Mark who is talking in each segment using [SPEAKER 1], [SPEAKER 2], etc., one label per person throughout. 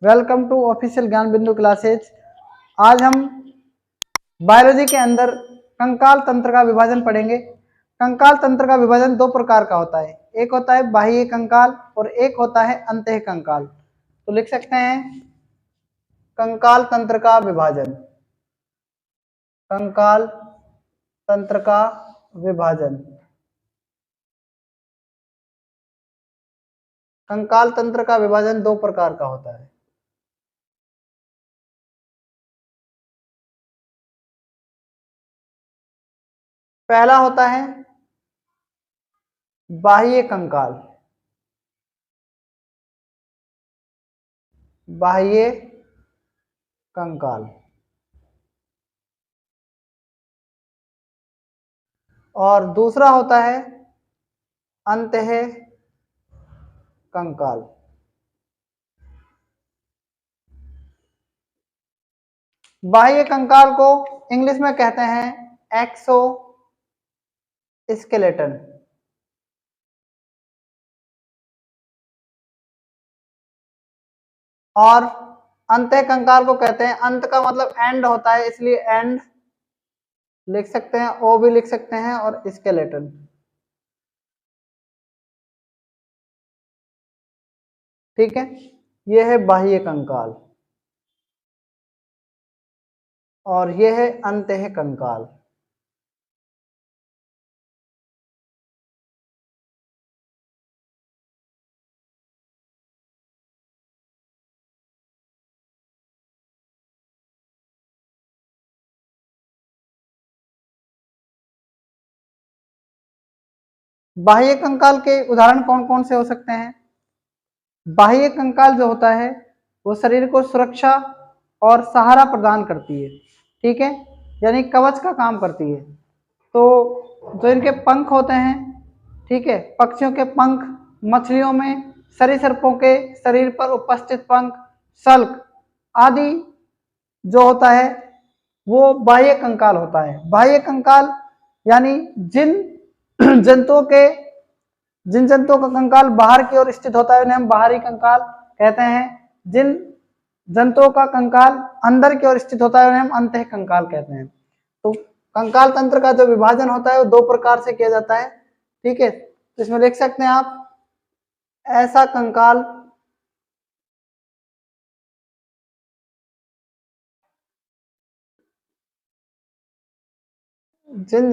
[SPEAKER 1] Welcome to official ज्ञान बिंदु classes. आज हम बायोलॉजी के अंदर कंकाल तंत्र का विभाजन पढ़ेंगे। कंकाल तंत्र का विभाजन दो प्रकार का होता है, एक होता है बाह्य कंकाल और एक होता है अंतः कंकाल। तो लिख सकते हैं कंकाल तंत्र का विभाजन। कंकाल तंत्र का विभाजन। कंकाल तंत्र का विभाजन दो प्रकार का होता है। पहला होता है बाह्य कंकाल। बाह्य कंकाल और दूसरा होता है अंतः कंकाल। बाह्य कंकाल को इंग्लिश में कहते हैं एक्सो स्केलेटन और अंतः कंकाल को कहते हैं, अंत का मतलब एंड होता है इसलिए एंड लिख सकते हैं, ओ भी लिख सकते हैं और स्केलेटन। ठीक है, यह है बाह्य कंकाल और यह है अंतः कंकाल। बाह्य कंकाल के उदाहरण कौन कौन से हो सकते हैं? बाह्य कंकाल जो होता है वो शरीर को सुरक्षा और सहारा प्रदान करती है। ठीक है, यानी कवच का काम करती है। तो जो इनके पंख होते हैं, ठीक है, पक्षियों के पंख, मछलियों में सरीसृपों के शरीर पर उपस्थित पंख, सल्क आदि जो होता है वो बाह्य कंकाल होता है। बाह्य कंकाल यानी जिन जंतुओं का कंकाल बाहर की ओर स्थित होता है उन्हें हम बाहरी कंकाल कहते हैं। जिन जंतुओं का कंकाल अंदर की ओर स्थित होता है उन्हें हम अंतः कंकाल कहते हैं। तो कंकाल तंत्र का जो विभाजन होता है वो दो प्रकार से किया जाता है। ठीक है, तो इसमें लिख सकते हैं आप ऐसा कंकाल जिन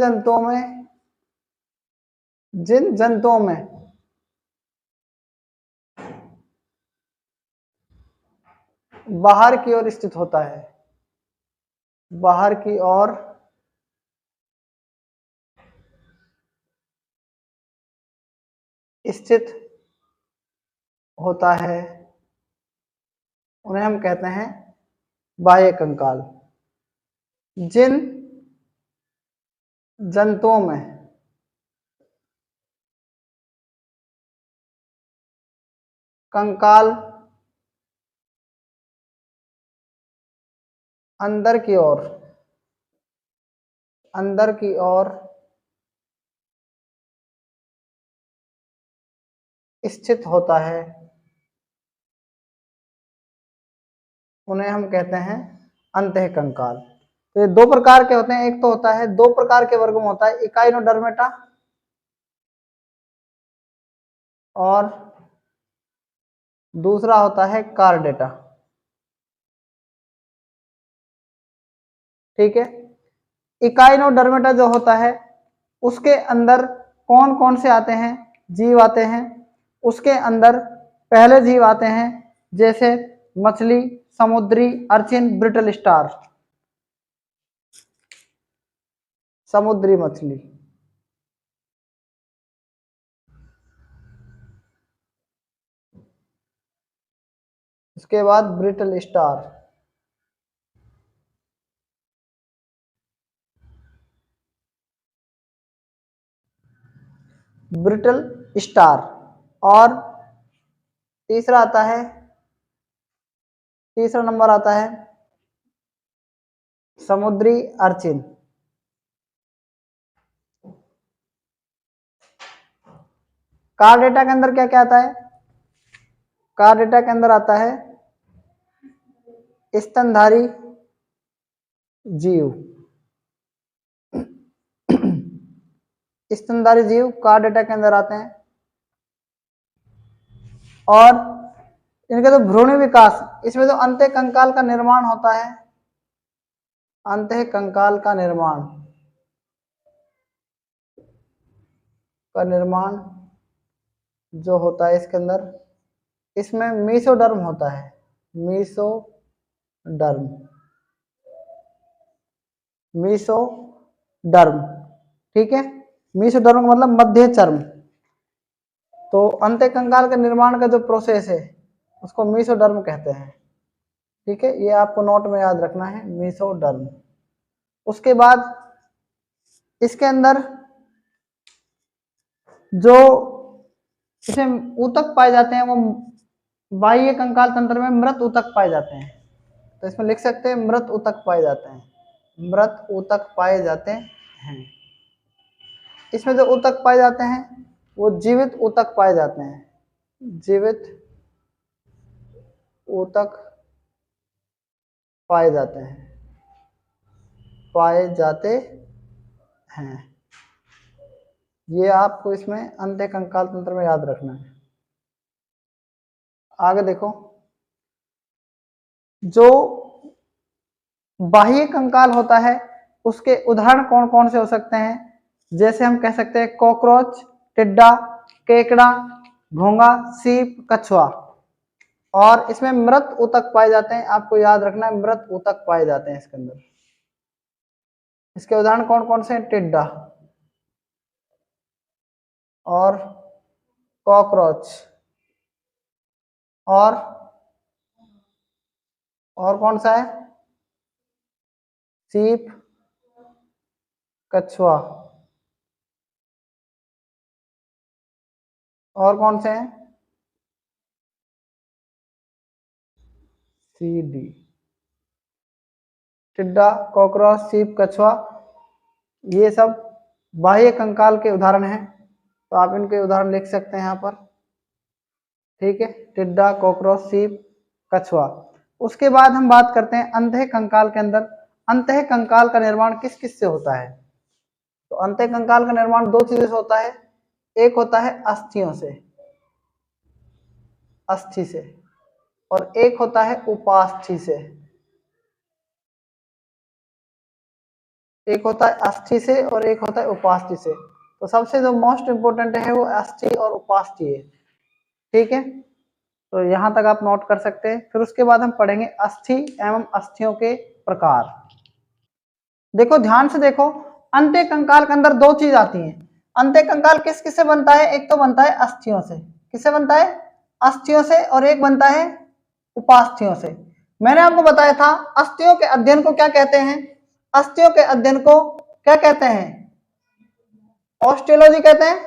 [SPEAKER 1] जंतुओं में बाहर की ओर स्थित होता है, बाहर की ओर स्थित होता है उन्हें हम कहते हैं बाह्य कंकाल। जिन जंतुओं में कंकाल अंदर की ओर स्थित होता है उन्हें हम कहते हैं अंतः कंकाल। तो ये दो प्रकार के होते हैं, एक तो होता है दो प्रकार के वर्ग में होता है इकाइनोडर्मेटा और दूसरा होता है कार्डेटा। ठीक है, इकाइनोडर्मेटा जो होता है उसके अंदर कौन कौन से आते हैं? जीव आते हैं। उसके अंदर पहले जीव आते हैं जैसे मछली, समुद्री अर्चिन, ब्रिटल स्टार, समुद्री मछली। उसके बाद ब्रिटल स्टार, ब्रिटल स्टार और तीसरा आता है, तीसरा नंबर आता है समुद्री अर्चिन। कार्डेटा के अंदर क्या क्या आता है? कार्डेटा के अंदर आता है स्तनधारी जीव, स्तनधारी जीव कार्डेटा के अंदर आते हैं। और इनका जो भ्रूण विकास, इसमें जो अंतः कंकाल का निर्माण होता है, अंतः कंकाल का निर्माण जो होता है इसके अंदर, इसमें मीसोडर्म होता है, मीसोडर्म, ठीक है। मीसोडर्म का मतलब मध्य चर्म। तो अंतः कंकाल के निर्माण का जो प्रोसेस है उसको मीसोडर्म कहते हैं, ठीक है। ये आपको नोट में याद रखना है, मीसोडर्म। उसके बाद इसके अंदर जो इसमें ऊतक पाए जाते हैं वो बाह्य कंकाल तंत्र में मृत ऊतक पाए जाते हैं। तो इसमें लिख सकते हैं मृत ऊतक पाए जाते हैं, मृत ऊतक पाए जाते हैं। इसमें जो ऊतक पाए जाते हैं वो जीवित ऊतक पाए जाते हैं, जीवित ऊतक पाए जाते हैं। ये आपको इसमें अंतः कंकाल तंत्र में याद रखना है। आगे देखो, जो बाह्य कंकाल होता है उसके उदाहरण कौन कौन से हो सकते हैं। जैसे हम कह सकते हैं कॉकरोच, टिड्डा, केकड़ा, घोंगा, सीप, कछुआ। और इसमें मृत ऊतक पाए जाते हैं, आपको याद रखना है मृत ऊतक पाए जाते हैं इसके अंदर। इसके उदाहरण कौन कौन से हैं, टिड्डा और कॉकरोच और कौन सा है, सीप, कछुआ। और कौन से हैं, सी डी, टिड्डा, कॉकरोच, सीप, कछुआ, ये सब बाह्य कंकाल के उदाहरण हैं। तो आप इनके उदाहरण लिख सकते हैं यहाँ पर, ठीक है, टिड्डा, कॉकरोच, सीप, कछुआ। उसके बाद हम बात करते हैं अंतः कंकाल के अंदर अंतः कंकाल का निर्माण किस किस से होता है। तो अंतः कंकाल का निर्माण दो चीजों से होता है, एक होता है अस्थियों से, अस्थि से, और एक होता है उपास्थि से। एक होता है अस्थि से और एक होता है उपास्थि से। तो सबसे जो मोस्ट इंपोर्टेंट है वो अस्थि और उपास्थि है, ठीक है। तो यहां तक आप नोट कर सकते हैं। फिर उसके बाद हम पढ़ेंगे अस्थि एवं अस्थियों के प्रकार। देखो ध्यान से देखो, अंत्य कंकाल के अंदर दो चीज आती हैं। अंत्य कंकाल किस किस से बनता है, एक तो बनता है अस्थियों से, किससे बनता है, अस्थियों से, और एक बनता है उपास्थियों से। मैंने आपको बताया था अस्थियों के अध्ययन को क्या कहते हैं, अस्थियों के अध्ययन को क्या कहते हैं, ऑस्टियोलॉजी कहते हैं।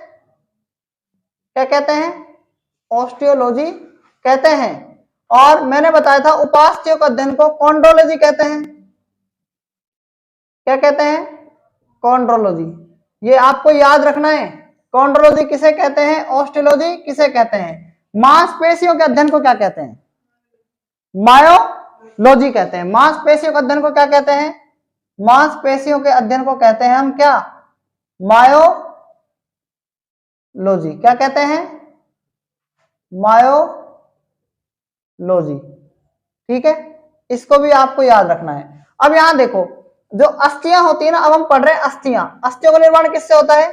[SPEAKER 1] क्या कहते हैं, ऑस्टियोलॉजी कहते हैं। और मैंने बताया था उपास्थियों के अध्ययन को कॉन्ड्रोलॉजी कहते हैं। क्या कहते हैं, कॉन्ड्रोलॉजी। ये आपको याद रखना है, कॉन्ड्रोलॉजी किसे कहते हैं, ऑस्टियोलॉजी किसे कहते हैं। मांसपेशियों के अध्ययन को क्या कहते हैं, मायोलॉजी कहते हैं। मांसपेशियों के अध्ययन को क्या कहते हैं, मांसपेशियों के अध्ययन को कहते हैं हम क्या, मायोलॉजी। क्या कहते हैं, मायोलॉजी, ठीक है। इसको भी आपको याद रखना है। अब यहां देखो, जो अस्थियां होती है ना, अब हम पढ़ रहे हैं अस्थियां। अस्थियों का निर्माण किससे होता है,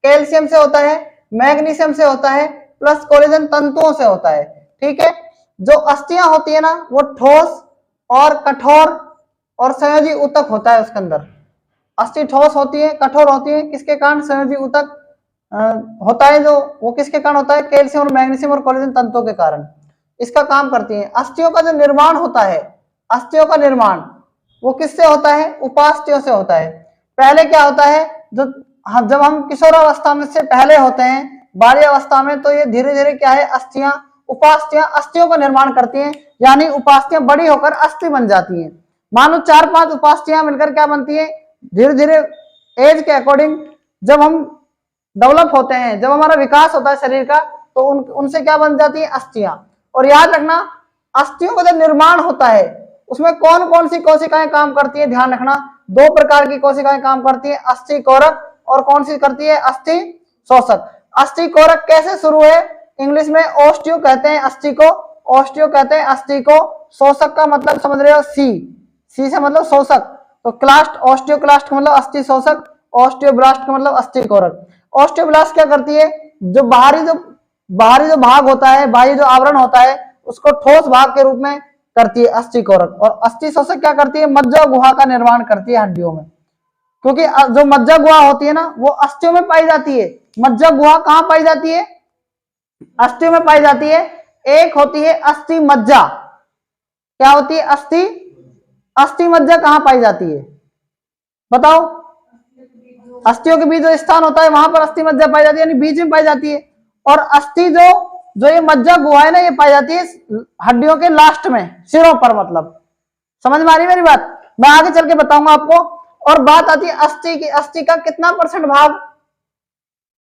[SPEAKER 1] कैल्शियम से होता है, मैग्नीशियम से होता है, प्लस कोलेजन तंतुओं से होता है, ठीक है। जो अस्थियां होती है ना वो ठोस और कठोर और संयोजी ऊतक होता है उसके अंदर। अस्थि ठोस होती है, कठोर होती है, किसके कारण, संयोजी ऊतक होता है जो, वो किसके कारण होता है, कैल्शियम और मैग्नीशियम और कोलेजन तंतुओं के कारण इसका काम करती है। अस्थियों का जो निर्माण होता है, अस्थियों का निर्माण वो किससे होता है, उपास्थियों से होता है। पहले क्या होता है, जो जब हम किशोरावस्था में से पहले होते हैं, बाल्य अवस्था में, तो ये धीरे धीरे क्या है, अस्थियां, उपास्थियां अस्थियों का निर्माण करती हैं, यानी उपास्थियां बड़ी होकर अस्थि बन जाती हैं। मानो 4-5 उपास्थियां मिलकर क्या बनती है, धीरे धीरे एज के अकॉर्डिंग जब हम डेवलप होते हैं, जब हमारा विकास होता है शरीर का, तो उनसे क्या बन जाती है, अस्थियां। और याद रखना, अस्थियों का जब निर्माण होता है उसमें कौन कौन सी कोशिकाएं काम करती है, ध्यान रखना, दो प्रकार की कोशिकाएं काम करती है, अस्थि कोरक और कौन सी करती है, अस्थि शोषक। अस्थि कोरक कैसे शुरू है, इंग्लिश में ऑस्टियो कहते हैं अस्थि को, ऑस्टियो कहते हैं अस्थि को, शोषक का मतलब समझ रहे हो, सी, सी से मतलब शोषक, तो क्लास्ट, ऑस्टियोक्लास्ट का मतलब अस्थि शोषक, ऑस्टियोब्लास्ट का मतलब अस्थि कोरक। ऑस्टियोब्लास्ट क्या करती है, जो बाहरी जो भाग होता है, बाहरी जो आवरण होता है उसको ठोस भाग के रूप में करती है अस्थि कोरक। और अस्थि शोषक क्या करती है, मज्जा गुहा का निर्माण करती है हड्डियों में, क्योंकि जो मज्जा गुहा होती है ना वो अस्थियों में पाई जाती है। मज्जा गुहा कहां पाई जाती है, अस्थियों में पाई जाती है। एक होती है अस्थि मज्जा, क्या होती है, अस्थि, अस्थि मज्जा कहां पाई जाती है, बताओ, अस्थियों के बीच जो स्थान होता है वहां पर अस्थि मज्जा पाई जाती है, यानी बीच में पाई जाती है। और अस्थि जो जो ये मज्जा गुहा है ना, ये पाई जाती है हड्डियों के लास्ट में, सिरों पर, मतलब समझ में आ रही मेरी बात, मैं आगे चल के बताऊंगा आपको। और बात आती है अस्थि की, अस्थि का कितना परसेंट भाग,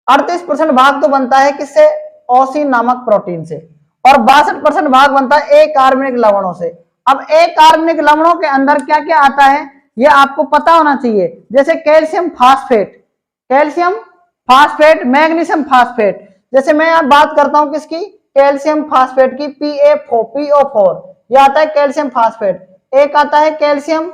[SPEAKER 1] 38% भाग तो बनता है किससे, ओसिन नामक प्रोटीन से, और 62% भाग बनता है अकार्बनिक लवणों से। अब अकार्बनिक लवणों के अंदर क्या क्या आता है ये आपको पता होना चाहिए, जैसे calcium phosphate, calcium phosphate, magnesium phosphate. जैसे मैं आप बात करता हूं किसकी, कैल्शियम फास्फेट की, PaPO4, यह आता है कैल्शियम फास्फेट। एक आता है कैल्शियम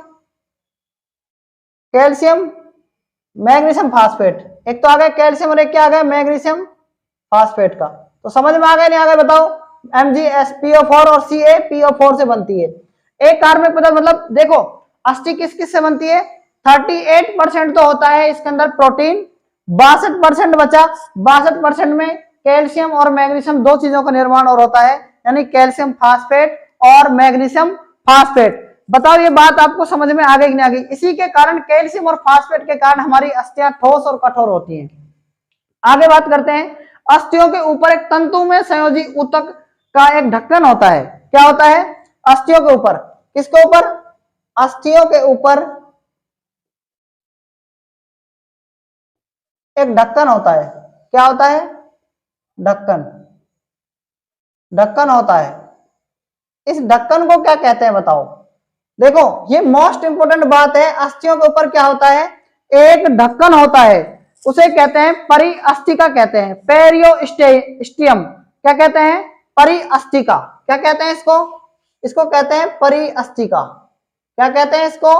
[SPEAKER 1] मैग्नीशियम फास्फेट, एक तो आ गया कैल्शियम और एक क्या आ गया, मैग्नीशियम फास्फेट का। तो समझ में आ गया नहीं आ गया, बताओ, MgSPO4 और CaPO4 से बनती है। एक कार्बनिक पदार्थ, मतलब देखो अस्थि किस किस से बनती है, 38% तो होता है इसके अंदर प्रोटीन, 62% बचा, 62% में कैल्शियम और मैग्नीशियम दो चीजों का निर्माण और होता है, यानी कैल्शियम फास्फेट और मैग्नीशियम फास्फेट। बताओ ये बात आपको समझ में आ गई कि नहीं आ गई। इसी के कारण, कैल्शियम और फास्फेट के कारण हमारी अस्थियां ठोस और कठोर होती हैं। आगे बात करते हैं, अस्थियों के ऊपर एक तंतु में संयोजी ऊतक का एक ढक्कन होता है, क्या होता है, अस्थियों के ऊपर, किसके ऊपर, अस्थियों के ऊपर एक ढक्कन होता है, क्या होता है, ढक्कन, ढक्कन होता है। इस ढक्कन को क्या कहते हैं बताओ, देखो ये मोस्ट इंपोर्टेंट बात है, अस्थियों के ऊपर क्या होता है, एक ढक्कन होता है, उसे कहते हैं परिअस्थिका कहते हैं, पेरियोस्टियम, क्या कहते हैं, परिअस्थिका, क्या कहते हैं इसको, इसको कहते हैं परिअस्थिका, क्या कहते हैं इसको,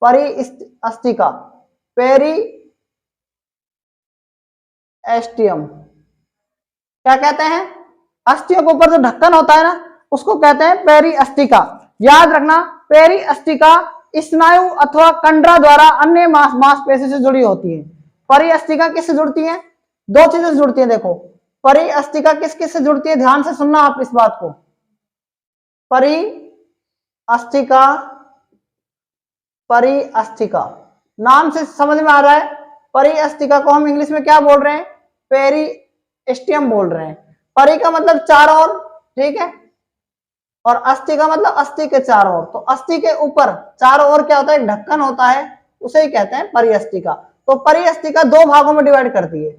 [SPEAKER 1] परिअस्थिका, पेरिएस्टियम, क्या कहते हैं, अस्थियों के ऊपर जो ढक्कन होता है ना उसको कहते हैं पेरिअस्थिका। याद रखना, पेरिअस्थिका स्नायु अथवा कंडरा द्वारा अन्य मांसपेशी से जुड़ी होती है। परिअस्थिका किससे जुड़ती है, दो चीजों से जुड़ती है, देखो परिअस्थिका किस किस से जुड़ती है, ध्यान से सुनना आप इस बात को, परिअस्थिका, परिअस्थिका नाम से समझ में आ रहा है, परिअस्थिका को हम इंग्लिश में क्या बोल रहे हैं, पेरिएस्टियम बोल रहे हैं। परि का मतलब चारों ओर, ठीक है, और अस्थि का मतलब अस्थि के चारों ओर, तो अस्थि के ऊपर चारों ओर क्या होता है, एक ढक्कन होता है, उसे ही कहते हैं परिअस्थिका। तो परिअस्थिका दो भागों में डिवाइड करती है,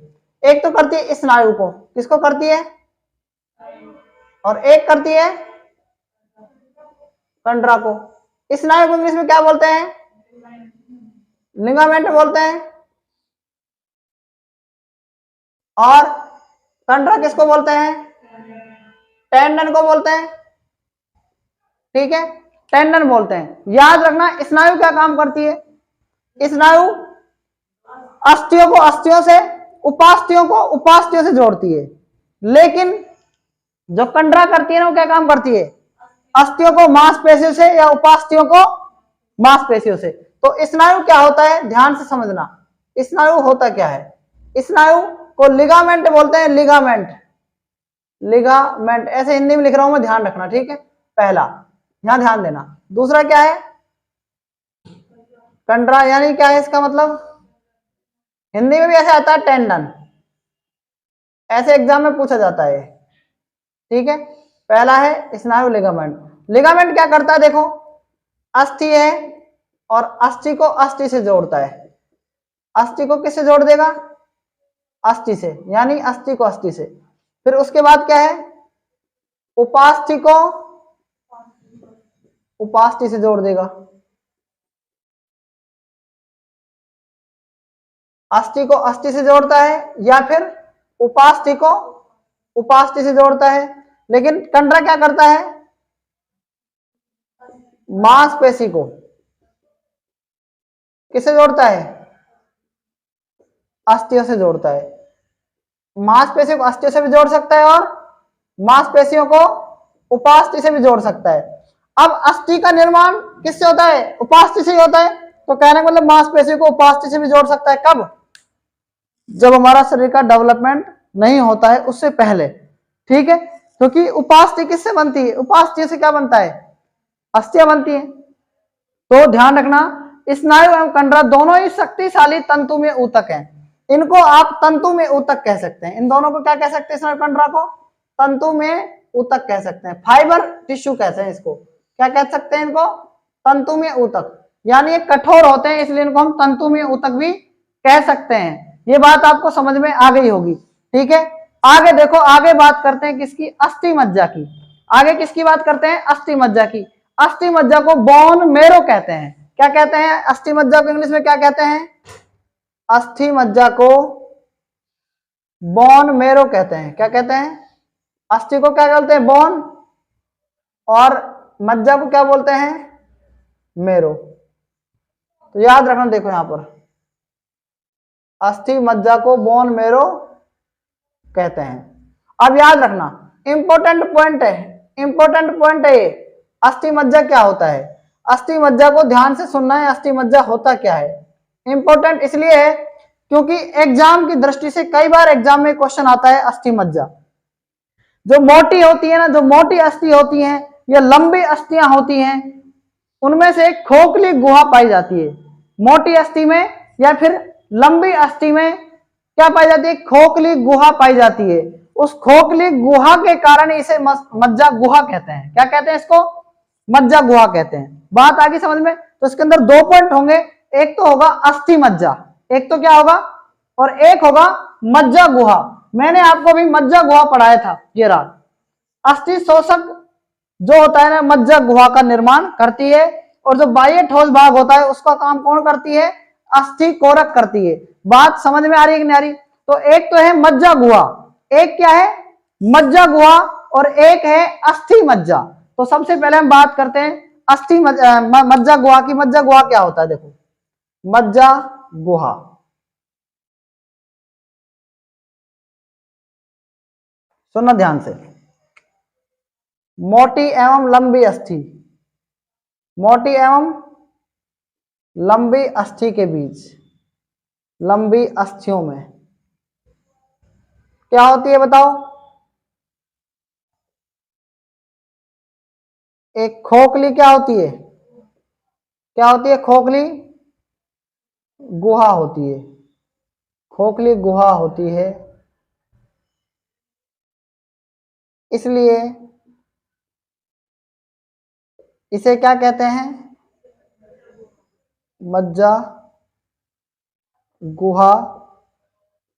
[SPEAKER 1] एक तो करती है स्नायु को, किसको करती है, और एक करती है कंडरा को। स्नायु को इंग्लिश में क्या बोलते हैं, लिगामेंट बोलते हैं, और कंडरा किसको बोलते हैं, टेंडन को बोलते हैं, ठीक है, टेंडन बोलते हैं। याद रखना स्नायु क्या काम करती है, स्नायु अस्थियों को अस्थियों से, उपास्थियों को उपास्थियों से जोड़ती है, लेकिन जो कंडरा करती है ना वो क्या काम करती है, अस्थियों को मांसपेशियों से या उपास्थियों को मांसपेशियों से। तो स्नायु क्या होता है, ध्यान से समझना, स्नायु होता क्या है, स्नायु को लिगामेंट बोलते हैं, लिगामेंट, लिगामेंट ऐसे हिंदी में लिख रहा हूं मैं, ध्यान रखना, ठीक है, पहला यहां ध्यान देना। दूसरा क्या है, कंडरा, यानी क्या है इसका मतलब, हिंदी में भी ऐसे आता है टेंडन, ऐसे एग्जाम में पूछा जाता है, ठीक है। पहला है स्नायु लिगामेंट, लिगामेंट क्या करता है, देखो अस्थि है और अस्थि को अस्थि से जोड़ता है, अस्थि को किससे जोड़ देगा, अस्थि से, यानी अस्थि को अस्थि से। फिर उसके बाद क्या है, उपास्थि को उपास्थि से जोड़ देगा, अस्थि को अस्थि से जोड़ता है या फिर उपास्थि को उपास्थि से जोड़ता है। लेकिन कंडरा क्या करता है, मांसपेशी को किससे जोड़ता है, अस्थियों से जोड़ता है। मांसपेशियों को अस्थियों से भी जोड़ सकता है और मांसपेशियों को उपास्थि से भी जोड़ सकता है। अब अस्थि का निर्माण किससे होता है, उपास्थि से ही होता है। तो कहने का मतलब मांसपेशियों को उपास्थि से भी जोड़ सकता है। कब, जब हमारा शरीर का डेवलपमेंट नहीं होता है उससे पहले, ठीक है। क्योंकि उपास्थि किससे बनती है, उपास्थि से क्या बनता है, अस्थियां बनती है। तो ध्यान रखना, स्नायु एवं कंडरा दोनों ही शक्तिशाली तंतु में ऊतक हैं। इनको आप तंतु में ऊतक कह सकते हैं। इन दोनों को क्या कह सकते हैं, स्नायु कंडरा को तंतु में ऊतक कह सकते हैं। फाइबर टिश्यू कहते हैं इसको, क्या कह सकते हैं इनको, तंतु में ऊतक। यानी ये कठोर होते हैं इसलिए इनको हम तंतु में ऊतक भी कह सकते हैं। ये बात आपको समझ में आ गई होगी, ठीक है। आगे देखो, आगे बात करते हैं किसकी, अस्थि मज्जा की। आगे किसकी बात करते हैं, अस्थि मज्जा की। अस्थि मज्जा को बोन मेरो कहते हैं। क्या कहते हैं, अस्थि मज्जा को इंग्लिश में क्या कहते हैं, अस्थि मज्जा को बोन मेरो कहते हैं। क्या कहते हैं, अस्थि को क्या बोलते हैं, बोन, और मज्जा को क्या बोलते हैं, मेरो। तो याद रखना, देखो यहां पर अस्थि मज्जा को बोन मेरो कहते हैं। अब याद रखना, इंपॉर्टेंट पॉइंट है, इंपॉर्टेंट पॉइंट है ये, अस्थि मज्जा क्या होता है। अस्थि मज्जा को ध्यान से सुनना है, अस्थि मज्जा होता क्या है। इंपॉर्टेंट इसलिए है क्योंकि एग्जाम की दृष्टि से कई बार एग्जाम में क्वेश्चन आता है अस्थि मज्जा। जो मोटी होती है ना, जो मोटी अस्थि होती है या लंबी अस्थियां होती हैं, उनमें से एक खोखली गुहा पाई जाती है। मोटी अस्थि में या फिर लंबी अस्थि में क्या पाई जाती है, खोखली गुहा पाई जाती है। उस खोखली गुहा के कारण इसे मज्जा गुहा कहते हैं। क्या कहते हैं इसको, मज्जा गुहा कहते हैं। बात आगे समझ में। तो इसके अंदर दो पॉइंट होंगे, एक तो होगा अस्थि मज्जा, एक तो क्या होगा, और एक होगा मज्जा गुहा। मैंने आपको भी मज्जा गुहा पढ़ाया था, ये रहा। अस्थि शोषक जो होता है ना, मज्जा गुहा का निर्माण करती है, और जो बाह्य ठोस भाग होता है उसका काम कौन करती है, अस्थि कोरक करती है। बात समझ में आ रही है कि नहीं आ रही। तो एक तो है मज्जा गुहा, एक क्या है, मज्जा गुहा, और एक है अस्थि मज्जा। तो सबसे पहले हम बात करते हैं अस्थि मज्जा गुहा की। मज्जा गुहा क्या होता है, देखो मज्जा गुहा, सुनना ध्यान से। मोटी एवं लंबी अस्थि, मोटी एवं लंबी अस्थि के बीच, लंबी अस्थियों में क्या होती है बताओ, एक खोखली क्या होती है, क्या होती है, खोखली गुहा होती है, खोखली गुहा होती है। इसलिए इसे क्या कहते हैं, मज्जा गुहा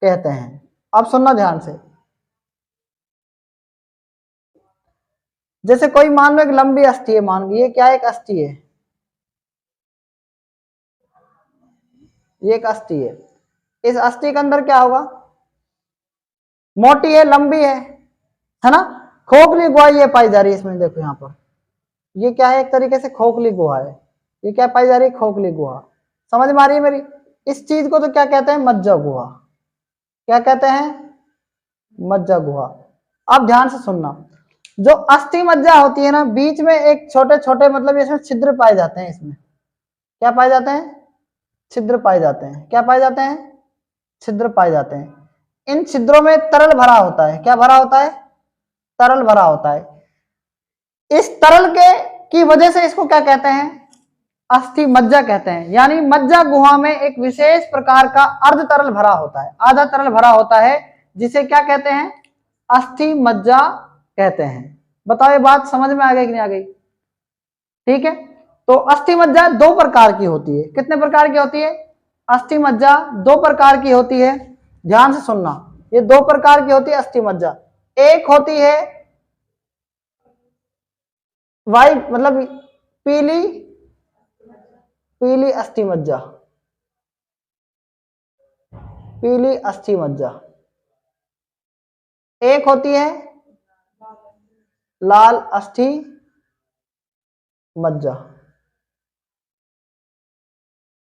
[SPEAKER 1] कहते हैं। अब सुनना ध्यान से, जैसे कोई मान लो एक लंबी अस्थि है, मान लो ये क्या एक अस्थि है, ये एक अस्थि है। इस अस्थि के अंदर क्या होगा, मोटी है, लंबी है ना। खोखली गुहा ये पाई जा रही है इसमें, देखो यहां पर ये क्या है, एक तरीके से खोखली गुहा है। ये क्या पाई जा रही है, खोखली गुहा। समझ में आ रही है मेरी। इस चीज को तो क्या कहते हैं, मज्जा गुहा। क्या कहते हैं, मज्जा गुहा। अब ध्यान से सुनना, जो अस्थि मज्जा होती है ना, बीच में एक छोटे छोटे मतलब इसमें छिद्र पाए जाते हैं। इसमें क्या पाए जाते हैं, छिद्र पाए जाते हैं। क्या पाए जाते हैं, छिद्र पाए जाते हैं। इन छिद्रों में तरल भरा होता है। क्या भरा होता है, तरल भरा होता है। इस तरल के की वजह से इसको क्या कहते हैं, अस्थि मज्जा कहते हैं। यानी मज्जा गुहा में एक विशेष प्रकार का अर्ध तरल भरा होता है, आधा तरल भरा होता है, जिसे क्या कहते हैं, अस्थि मज्जा कहते हैं। बताओ ये बात समझ में आ गई कि नहीं आ गई, ठीक है। तो अस्थि मज्जा दो प्रकार की होती है। कितने प्रकार की होती है, अस्थि मज्जा दो प्रकार की होती है। ध्यान से सुनना, ये दो प्रकार की होती है अस्थि मज्जा। एक होती है वाई मतलब पीली पीली अस्थि मज्जा, पीली अस्थि मज्जा। एक होती है लाल अस्थि मज्जा,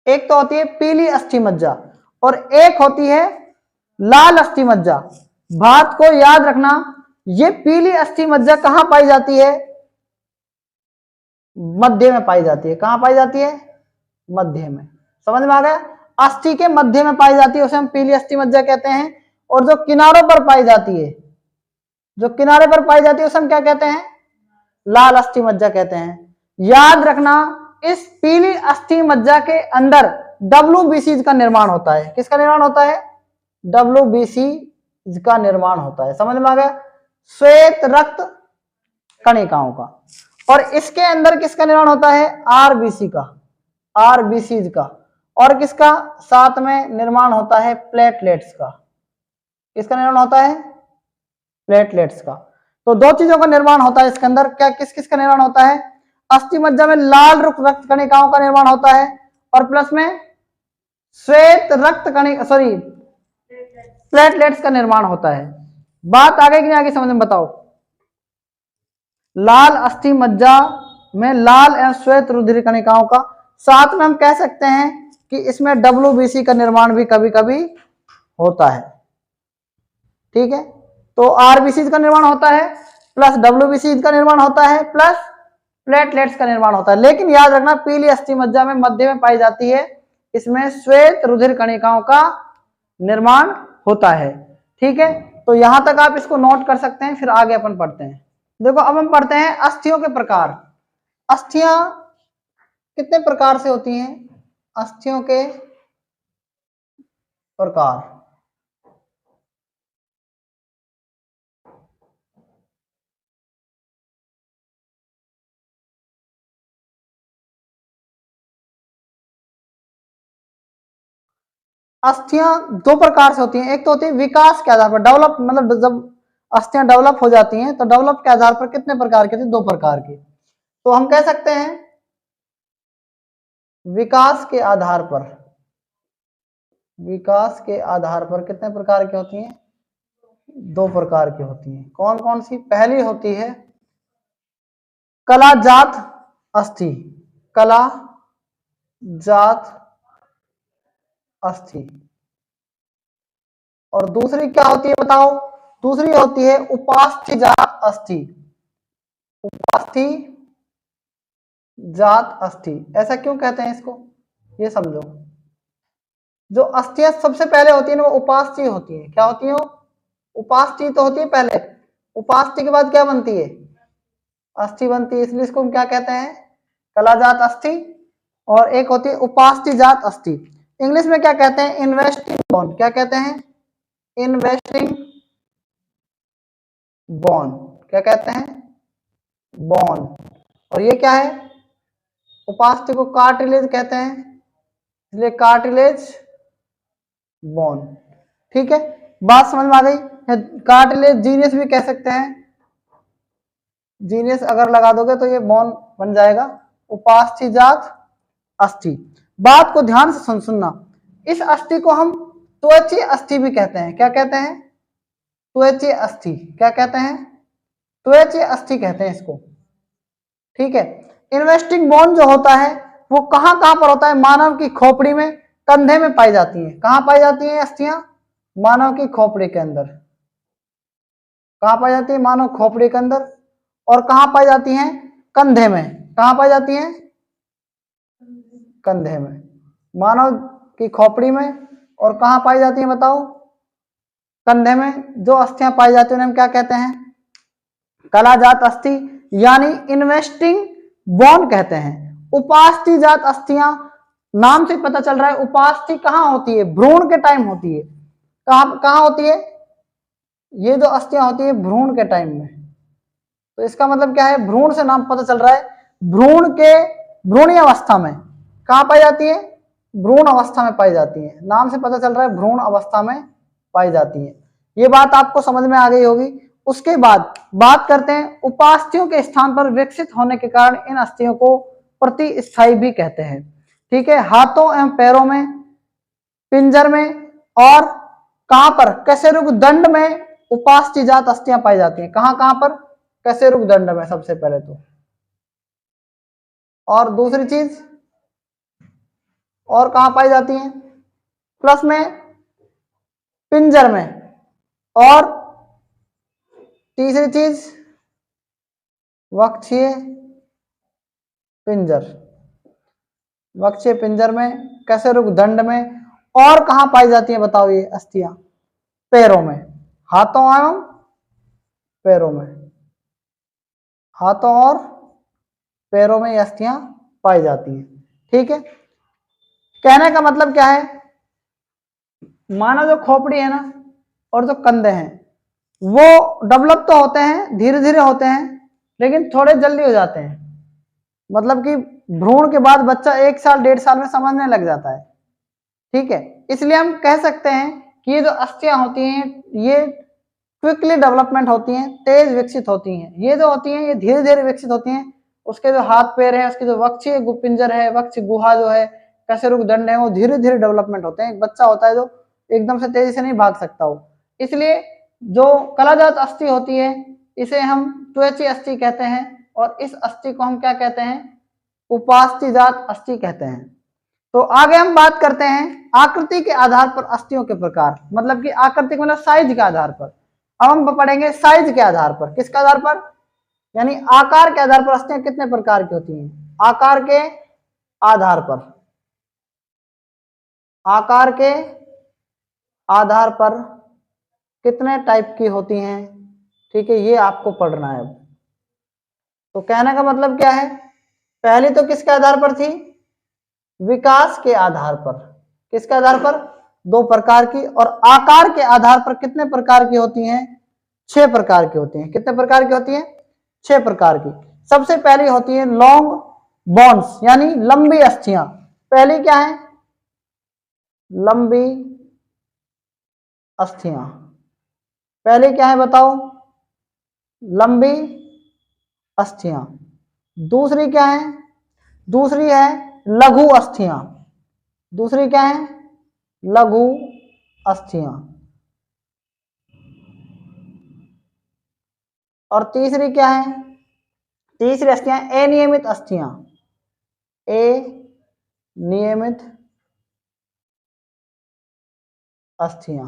[SPEAKER 1] एक तो होती है पीली अस्थि मज्जा और एक होती है लाल अस्थि मज्जा। बात को याद रखना, ये पीली अस्थि मज्जा कहां पाई जाती है? मध्य में पाई जाती है। कहां पाई जाती है? मध्य में। समझ में आ गया? अस्थि के मध्य में पाई जाती है उसे हम पीली अस्थि मज्जा कहते हैं, और जो किनारों पर पाई जाती है, जो किनारे पर पाई जाती है उसे हम क्या कहते हैं? लाल अस्थि मज्जा कहते हैं। याद रखना, इस पीली अस्थि मज्जा के अंदर WBC का निर्माण होता है। किसका निर्माण होता है? WBC का निर्माण होता है। समझ में आ गया? श्वेत रक्त कणिकाओं का। और इसके अंदर किसका निर्माण होता है? RBC का, RBC का। और किसका साथ में निर्माण होता है? प्लेटलेट्स का। किसका निर्माण होता है? प्लेटलेट्स का। तो दो चीजों का निर्माण होता है इसके अंदर। क्या किस किस का निर्माण होता है? अस्थि मज्जा में लाल रक्त कणिकाओं का निर्माण होता है और प्लस में श्वेत रक्त कणिका सॉरी प्लेटलेट्स का निर्माण होता है। बात आगे कि नहीं आगे समझ में बताओ। लाल अस्थि मज्जा में लाल एवं श्वेत रुधिर कणिकाओं का, साथ में हम कह सकते हैं कि इसमें WBC का निर्माण भी कभी कभी होता है। ठीक है, तो RBC का निर्माण होता है प्लस WBC का निर्माण होता है प्लस प्लेटलेट्स का निर्माण होता है। लेकिन याद रखना, पीली अस्थि मज्जा में मध्य में पाई जाती है, इसमें श्वेत रुधिर कणिकाओं का निर्माण होता है। ठीक है, तो यहां तक आप इसको नोट कर सकते हैं, फिर आगे अपन पढ़ते हैं। देखो अब हम पढ़ते हैं अस्थियों के प्रकार। अस्थियां कितने प्रकार से होती हैं? अस्थियों के प्रकार। अस्थियां दो प्रकार से होती हैं। एक तो होती है विकास के आधार पर, डेवलप, मतलब जब अस्थियां डेवलप हो जाती हैं तो डेवलप के आधार पर कितने प्रकार की? दो प्रकार की। तो हम कह सकते हैं विकास के आधार पर, विकास के आधार पर कितने प्रकार की होती हैं? दो प्रकार की होती हैं। कौन कौन सी? पहली होती है कलाजात अस्थि, कला जात अस्थि। और दूसरी क्या होती है बताओ? दूसरी होती है उपास्थि जात अस्थि, उपास्थि जात अस्थि। ऐसा क्यों कहते हैं इसको, ये समझो। जो अस्थियां सबसे पहले होती है ना, वो उपास्थि होती है। क्या होती है? उपास्थि तो होती है पहले, उपास्थि के बाद क्या बनती है? अस्थि बनती है। इसलिए इसको हम क्या कहते हैं? कलाजात अस्थि। और एक होती है उपास्थि जात अस्थि। इंग्लिश में क्या कहते हैं? इन्वेस्टिंग बॉन। क्या कहते हैं? इन्वेस्टिंग बॉन। क्या कहते हैं? बॉन। और ये क्या है? उपास्थि को कार्टिलेज कहते हैं, इसलिए कार्टिलेज बॉन। ठीक है, बात समझ में आ गई? कार्टिलेज जीनियस भी कह सकते हैं, जीनियस अगर लगा दोगे तो ये बॉन बन जाएगा। उपास्थि जात अस्थि। बात को ध्यान से सुनना, इस अस्थि को हम त्वचीय अस्थि भी कहते हैं। क्या कहते हैं? त्वचीय अस्थि। क्या कहते हैं? त्वचीय अस्थि कहते हैं इसको। ठीक है, इन्वेस्टिंग बोन जो होता है वो कहां कहां पर होता है? मानव की खोपड़ी में, कंधे में पाई जाती है। कहां पाई जाती है अस्थियां? मानव की खोपड़ी के अंदर। कहां पाई जाती है? मानव खोपड़ी के अंदर। और कहां पाई जाती हैं? कंधे में। कहां पाई जाती हैं? कंधे में, मानव की खोपड़ी में। और कहां पाई जाती है बताओ? कंधे में। जो अस्थियां पाई जाती है उन्हें हम क्या कहते हैं? कलाजात अस्थि यानी इन्वेस्टिंग बोन कहते हैं। उपास्थि जात अस्थियां, नाम से पता चल रहा है उपास्थि कहां होती है? भ्रूण के टाइम होती है। कहां कहां होती है? ये जो अस्थियां होती है भ्रूण के टाइम में। तो इसका मतलब क्या है? भ्रूण से नाम पता चल रहा है, भ्रूण के भ्रूणीय अवस्था में। कहां पाई जाती है? भ्रूण अवस्था में पाई जाती है। नाम से पता चल रहा है भ्रूण अवस्था में पाई जाती है। ये बात आपको समझ में आ गई होगी। उसके बाद बात करते हैं उपास्थियों के स्थान पर विकसित होने के कारण इन अस्थियों को प्रतिस्थायी भी कहते हैं। ठीक है, हाथों एवं पैरों में, पिंजर में और कहां पर, कशेरुक दंड में उपास्थि-जात अस्थियां पाई जाती हैं। कहां कहां पर, कशेरुक दंड में सबसे पहले तो, और दूसरी चीज और कहां पाई जाती हैं, प्लस में पिंजर में, और तीसरी चीज वक्षीय पिंजर, वक्षीय पिंजर में, कशेरुक दंड में, और कहां पाई जाती हैं बताओ ये अस्थियां, पैरों में, हाथों एवं पैरों में, हाथों और पैरों में ये अस्थियां पाई जाती हैं। ठीक है, कहने का मतलब क्या है, मानव जो खोपड़ी है ना और जो कंधे हैं वो डेवलप तो होते हैं, धीरे धीरे होते हैं, लेकिन थोड़े जल्दी हो जाते हैं। मतलब कि भ्रूण के बाद बच्चा 1 साल 1.5 साल में समझने लग जाता है। ठीक है, इसलिए हम कह सकते हैं कि ये जो अस्थियां होती हैं ये क्विकली डेवलपमेंट होती हैं, तेज विकसित होती हैं। ये जो होती हैं ये धीरे धीरे विकसित होती हैं। उसके जो हाथ पैर है, उसके जो वक्षीय पिंजर है, वक्ष गुहा जो है, कशेरुक दंड है, वो धीरे धीरे डेवलपमेंट होते हैं। एक बच्चा होता है जो एकदम से तेजी से नहीं भाग सकता हो, इसलिए जो कलाजात अस्थि होती है इसे हम त्वचीय अस्थि कहते हैं, और इस अस्थि को हम क्या कहते हैं, उपास्थि-जात अस्थि कहते हैं। तो आगे हम बात करते हैं आकृति के आधार पर अस्थियों के प्रकार, मतलब कि आकृति मतलब साइज के आधार पर। अब हम पढ़ेंगे साइज के आधार पर, किसके आधार पर, यानी आकार के आधार पर अस्थियां कितने प्रकार की होती हैं, आकार के आधार पर, आकार के आधार पर कितने टाइप की होती हैं। ठीक है, ये आपको पढ़ना है। तो कहने का मतलब क्या है, पहली तो किसके आधार पर थी, विकास के आधार पर, किसके आधार पर, 2 प्रकार की, और आकार के आधार पर कितने प्रकार की होती हैं, 6 प्रकार की होती हैं। कितने प्रकार की होती हैं, 6 प्रकार की। सबसे पहली होती है लॉन्ग बोन्स, यानी लंबी अस्थियां। पहली क्या है, लंबी अस्थियां। पहली क्या है बताओ, लंबी अस्थियां। दूसरी क्या है, दूसरी है लघु अस्थियां। दूसरी क्या है, लघु अस्थियां। और तीसरी क्या है, तीसरी अस्थियां अनियमित अस्थियां, अनियमित अस्थियां।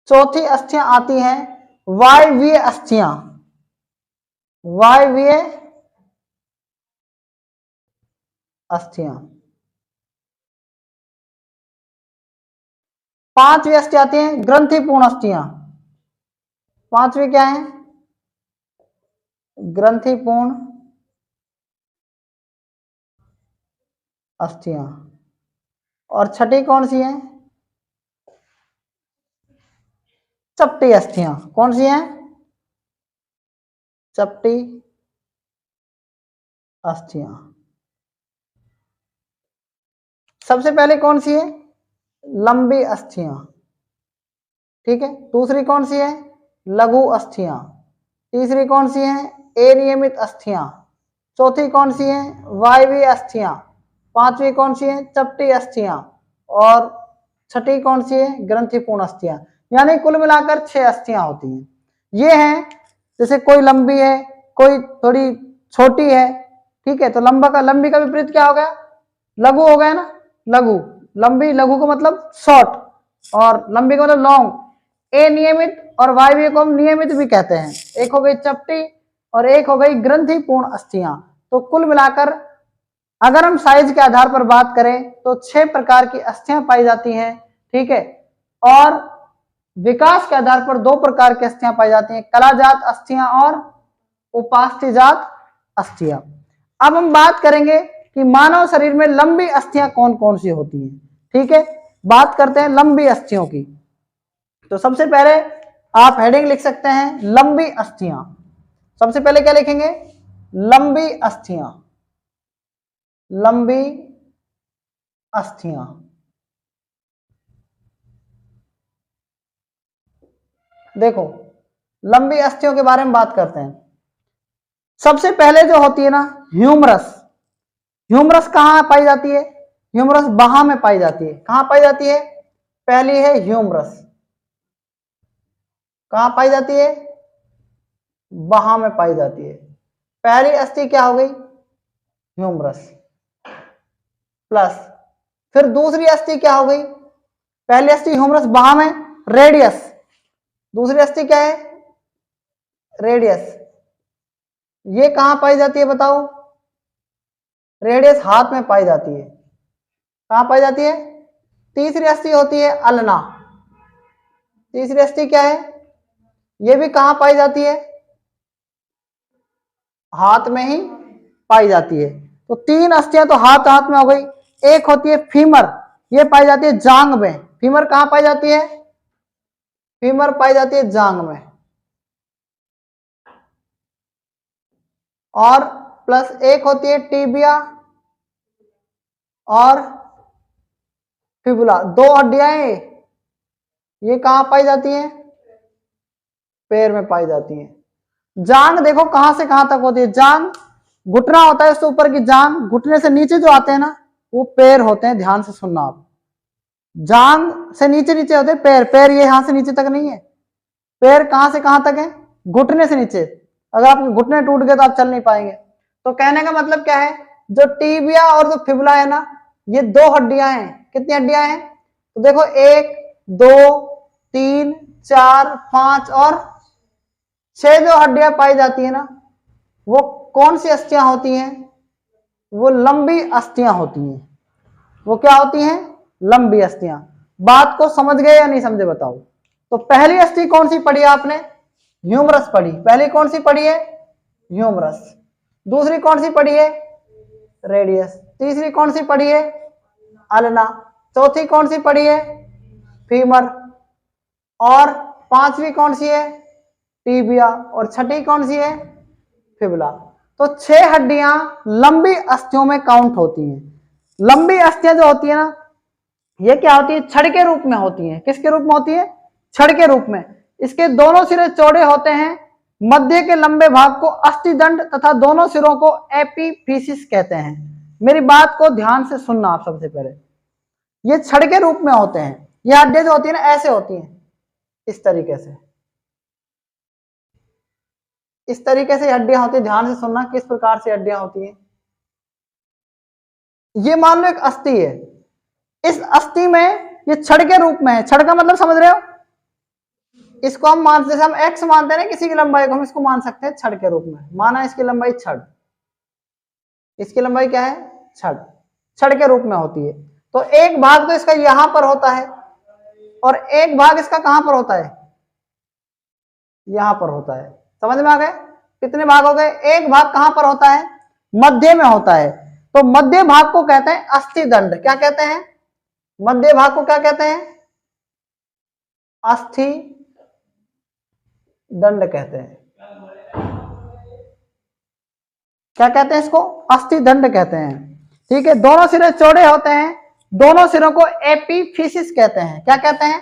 [SPEAKER 1] चौथी अस्थियां आती हैं वायवीय अस्थियां, वायवीय अस्थियां। पांचवी अस्थि आती हैं ग्रंथिपूर्ण अस्थियां। पांचवी क्या है, ग्रंथिपूर्ण अस्थियां। और छठी कौन सी है, चपटी अस्थियां। कौन सी है, चपटी अस्थियां। सबसे पहले कौन सी है, लंबी अस्थियां। ठीक है, दूसरी कौन सी है, लघु अस्थियां। तीसरी कौन सी है, अनियमित अस्थियां। चौथी कौन सी है, वायवीय अस्थियां। पांचवी कौन सी है, चपटी अस्थियां। और छठी कौन सी है, ग्रंथिपूर्ण अस्थियां। यानी कुल मिलाकर 6 अस्थियां होती हैं। ये हैं, जैसे कोई लंबी है, कोई थोड़ी छोटी है। ठीक है, तो लंबी का विपरीत क्या हो गया, लघु हो गया ना, लघु, लंबी, लघु को मतलब शॉर्ट, और लंबी को मतलब लॉन्ग। अनियमित और वायवीय को हम नियमित भी कहते हैं। एक हो गई चपटी और एक हो गई ग्रंथिपूर्ण अस्थियां। तो कुल मिलाकर अगर हम साइज के आधार पर बात करें तो 6 प्रकार की अस्थियां पाई जाती हैं। ठीक है, और विकास के आधार पर 2 प्रकार की अस्थियां पाई जाती हैं, कलाजात अस्थियां और उपास्थि-जात अस्थियां। अब हम बात करेंगे कि मानव शरीर में लंबी अस्थियां कौन कौन सी होती हैं। ठीक है, बात करते हैं लंबी अस्थियों की। तो सबसे पहले आप हेडिंग लिख सकते हैं लंबी अस्थियां। सबसे पहले क्या लिखेंगे, लंबी अस्थियां, लंबी अस्थियां। देखो, लंबी अस्थियों के बारे में बात करते हैं। सबसे पहले जो होती है ना ह्यूमरस, ह्यूमरस कहाँ पाई जाती है? ह्यूमरस बाह में पाई जाती है। कहाँ पाई जाती है? पहली है ह्यूमरस, कहाँ पाई जाती है? बाह में पाई जाती है। पहली अस्थि क्या हो गई? ह्यूमरस। प्लस फिर दूसरी अस्थि क्या हो गई? पहली अस्थि ह्यूमरस बाह में, रेडियस। दूसरी अस्थि क्या है? रेडियस। ये कहां पाई जाती है बताओ? रेडियस हाथ में पाई जाती है। कहां पाई जाती है? तीसरी अस्थि होती है अल्ना। तीसरी अस्थि क्या है? ये भी कहां पाई जाती है? हाथ में ही पाई जाती है। तो तीन अस्थियां तो हाथ हाथ में हो गई। एक होती है फीमर, ये पाई जाती है जांग में। फीमर कहां पाई जाती है? फीमर पाई जाती है जांग में। और प्लस एक होती है टीबिया और फिबुला, दो हड्डियां हैं, ये कहां पाई जाती हैं? पैर में पाई जाती हैं। जांग देखो कहां से कहां तक होती है? जांग घुटना होता है उससे ऊपर की जांग, घुटने से नीचे जो आते हैं ना वो पैर होते हैं। ध्यान से सुनना आप, जांग से नीचे नीचे होते हैं पैर। पैर ये यहां से नीचे तक नहीं है, पैर कहां से कहां तक है? घुटने से नीचे। अगर आपके घुटने टूट गए तो आप चल नहीं पाएंगे। तो कहने का मतलब क्या है? जो टीबिया और जो फिबुला है ना, ये दो हड्डियां हैं। कितनी हड्डियां हैं? तो देखो 1 2 3 4 5 और 6 जो हड्डियां पाई जाती है ना, वो कौन सी अस्थियां होती हैं? वो लंबी अस्थियां होती हैं। वो क्या होती हैं? लंबी अस्थियां। बात को समझ गए या नहीं समझे बताओ? तो पहली अस्थि कौन सी पढ़ी आपने? ह्यूमरस पढ़ी। पहली कौन सी पढ़ी है? ह्यूमरस। दूसरी कौन सी पढ़ी है? रेडियस। तीसरी कौन सी पढ़ी है? अल्ना। चौथी कौन सी पढ़ी है? फीमर। और पांचवी कौन सी है? टीबिया। और छठी कौन सी है? फिबुला। तो 6 हड्डियां लंबी अस्थियों में काउंट होती हैं। लंबी अस्थियां जो होती है ना, ये क्या होती है? छड़ के रूप में होती है। किसके रूप में होती है? छड़ के रूप में। इसके दोनों सिरे चौड़े होते हैं। मध्य के लंबे भाग को अस्थिदंड तथा दोनों सिरों को एपीफिसिस कहते हैं। मेरी बात को ध्यान से सुनना आप। सबसे पहले ये छड़ के रूप में होते हैं। ये हड्डियां जो होती है ना ऐसे होती हैं, इस तरीके से। इस तरीके से हड्डियां होती है। ध्यान से सुनना किस प्रकार से हड्डियां होती हैं। ये मान लो एक अस्थि है, इस अस्थि में ये छड़ के रूप में है। छड़ का मतलब समझ रहे हो? इसको हम मान, जैसे हम x मानते हैं ना किसी की लंबाई को, हम इसको मान सकते हैं छड़ के रूप में। माना इसकी लंबाई छड़, इसकी लंबाई क्या है? छड़। छड़ के रूप में होती है। तो एक भाग तो इसका यहां पर होता है और एक भाग इसका कहां पर होता है? यहां पर होता है। समझ में आ गए? कितने भाग हो गए? एक भाग कहां पर होता है? मध्य में होता है। तो मध्य भाग को कहते हैं अस्थिदंड। क्या कहते हैं? मध्य भाग को क्या कहते हैं? अस्थि दंड कहते हैं। क्या कहते हैं इसको? अस्थि दंड कहते हैं। ठीक है। दोनों सिरे चौड़े होते हैं। दोनों सिरों को एपीफिसिस कहते हैं। क्या कहते हैं?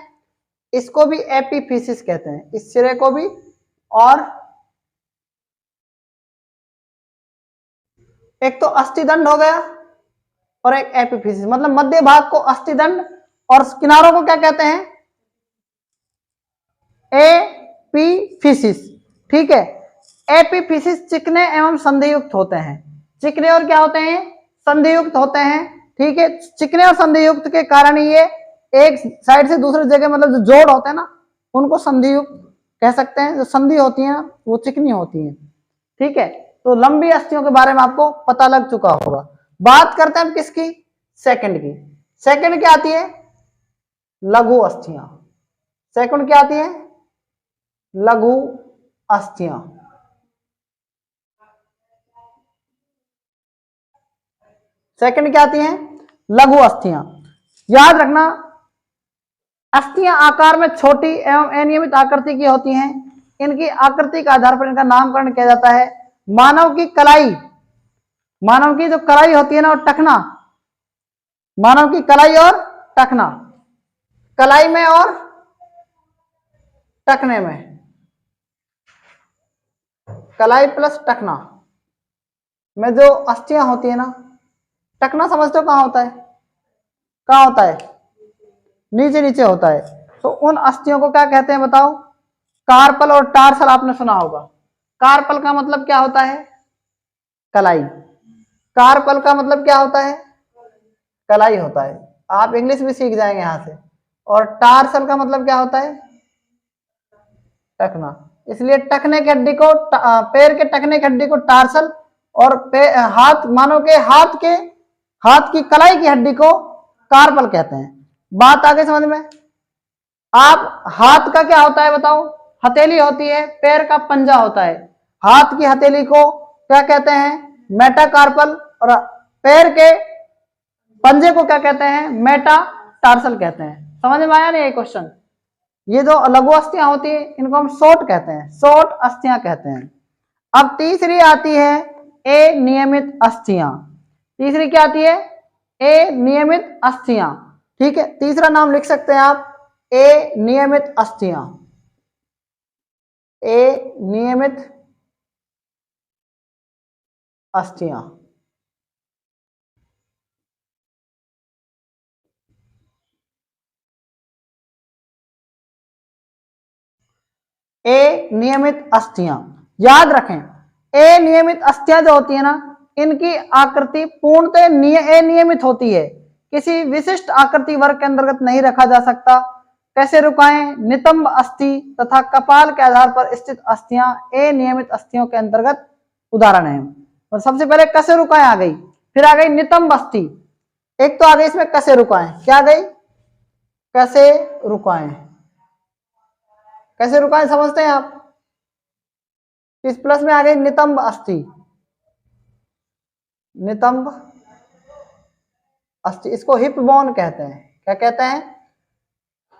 [SPEAKER 1] इसको भी एपीफिसिस कहते हैं, इस सिरे को भी। और एक तो अस्थिदंड हो गया और एक एपीफिसिस। मतलब मध्य भाग को अस्थिदंड और किनारों को क्या कहते हैं? एपीफिसिस। ठीक है। एपीफिसिस चिकने एवं संधियुक्त होते हैं। चिकने और क्या होते हैं? संधियुक्त होते हैं। ठीक है। चिकने और संधियुक्त के कारण ये एक साइड से दूसरी जगह, मतलब जो जोड़ होते हैं ना, उनको संधियुक्त कह सकते हैं। जो संधि होती है ना वो चिकनी होती है। ठीक है। तो लंबी अस्थियों के बारे में आपको पता लग चुका होगा। बात करते हैं किसकी? सेकंड की। सेकंड क्या आती है? लघु अस्थियां। सेकंड क्या आती है? लघु अस्थियां। सेकंड क्या आती हैं? लघु अस्थियां। याद रखना, अस्थियां आकार में छोटी एवं अनियमित आकृति की होती हैं। इनकी आकृति के आधार पर इनका नामकरण किया जाता है। मानव की कलाई, मानव की जो कलाई होती है ना, और टखना, मानव की कलाई और टखना, कलाई में और टखने में, कलाई प्लस टखना, में जो अस्थियां होती है ना, टखना समझते हो कहाँ होता है, कहाँ होता है, नीचे नीचे होता है। तो उन अस्थियों को क्या कहते हैं बताओ, कार्पल और टार्सल आपने सुना होगा। कार्पल का मतलब क्या होता है, कलाई। कार्पल का मतलब क्या होता है, कलाई होता है। आप इंग्लिश भी सीख जाएंगे यहां से। और टार्सल का मतलब क्या होता है, टखना। इसलिए टखने की हड्डी को, पैर के टखने की हड्डी को टार्सल, और हाथ, मानो के हाथ की कलाई की हड्डी को कार्पल कहते हैं। बात आगे समझ में। आप हाथ का क्या होता है बताओ, हथेली होती है, पैर का पंजा होता है। हाथ की हथेली को क्या कहते हैं, मेटाकार्पल, और पैर के पंजे को क्या कहते हैं, मेटाटार्सल कहते हैं। समझ में आया नहीं ये क्वेश्चन। ये जो लघु अस्थियां होती है इनको हम शॉर्ट कहते हैं, शॉर्ट अस्थियां कहते हैं। अब तीसरी आती है अनियमित अस्थियां। तीसरी क्या आती है, अनियमित अस्थियां। ठीक है, तीसरा नाम लिख सकते हैं आप, अनियमित अस्थियां। अनियमित अस्थियां। अनियमित अस्थियां, याद रखें, अनियमित अस्थियां जो होती है ना, इनकी आकृति पूर्णतः अनियमित होती है, किसी विशिष्ट आकृति वर्ग के अंतर्गत नहीं रखा जा सकता। कैसे रुकाएं, नितंब अस्थि तथा कपाल के आधार पर स्थित अस्थियां अनियमित अस्थियों के अंतर्गत उदाहरण है। तो सबसे पहले कैसे रुकाएं आ गई, फिर आ गई नितंब अस्थि, एक तो आ गई इसमें कैसे रुकाएं, क्या आ गई, कैसे रुकाएं। कैसे रुकाएं समझते हैं आप, इस प्लस में आ गई नितंब अस्थि। नितंब अस्थि, इसको हिप बोन कहते हैं। क्या कहते हैं,